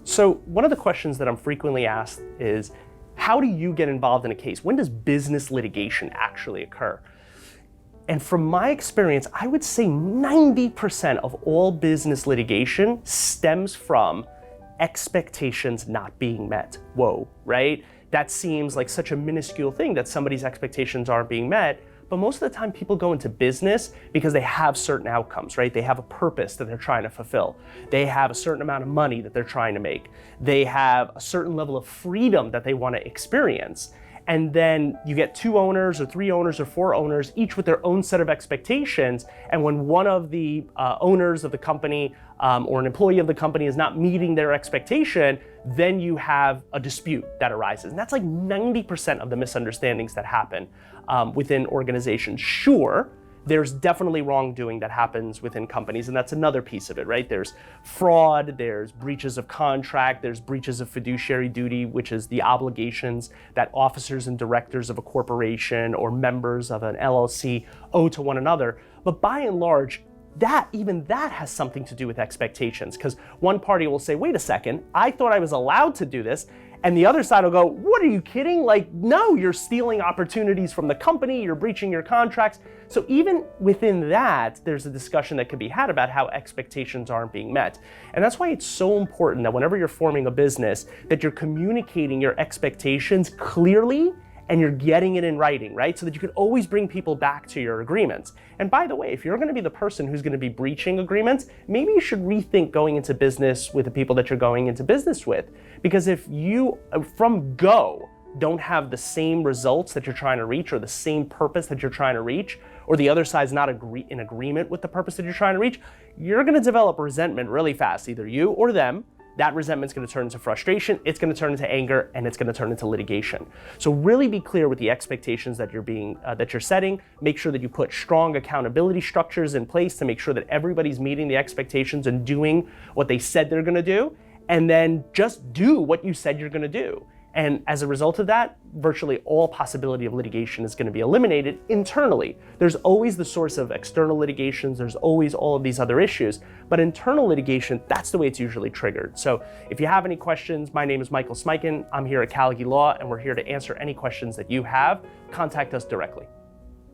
So one of the questions that I'm frequently asked is, how do you get involved in a case? When does business litigation actually occur? And from my experience, I would say 90% of all business litigation stems from expectations not being met. Whoa, right? That seems like such a minuscule thing that somebody's expectations aren't being met. But most of the time people go into business because they have certain outcomes, right? They have a purpose that they're trying to fulfill. They have a certain amount of money that they're trying to make. They have a certain level of freedom that they want to experience. And then you get 2 owners or 3 owners or 4 owners, each with their own set of expectations. And when one of the owners of the company or an employee of the company is not meeting their expectation, then you have a dispute that arises. And that's like 90% of the misunderstandings that happen within organizations. Sure, there's definitely wrongdoing that happens within companies, and that's another piece of it, right? There's fraud, there's breaches of contract, there's breaches of fiduciary duty, which is the obligations that officers and directors of a corporation or members of an LLC owe to one another. But by and large, even that has something to do with expectations, because one party will say, wait a second, I thought I was allowed to do this. And the other side will go, what, are you kidding? Like, no, you're stealing opportunities from the company, you're breaching your contracts. So even within that, there's a discussion that could be had about how expectations aren't being met. And that's why it's so important that whenever you're forming a business, that you're communicating your expectations clearly and you're getting it in writing, right? So that you can always bring people back to your agreements. And by the way, if you're gonna be the person who's gonna be breaching agreements, maybe you should rethink going into business with the people that you're going into business with. Because if you, from go, don't have the same results that you're trying to reach or the same purpose that you're trying to reach, or the other side's not in agreement with the purpose that you're trying to reach, you're gonna develop resentment really fast, either you or them. That resentment's gonna turn into frustration, it's gonna turn into anger, and it's gonna turn into litigation. So really be clear with the expectations that you're setting. Make sure that you put strong accountability structures in place to make sure that everybody's meeting the expectations and doing what they said they're gonna do, and then just do what you said you're gonna do. And as a result of that, virtually all possibility of litigation is going to be eliminated internally. There's always the source of external litigations, there's always all of these other issues, but internal litigation, that's the way it's usually triggered. So if you have any questions, my name is Michael Smikin, I'm here at Callagy Law, and we're here to answer any questions that you have. Contact us directly.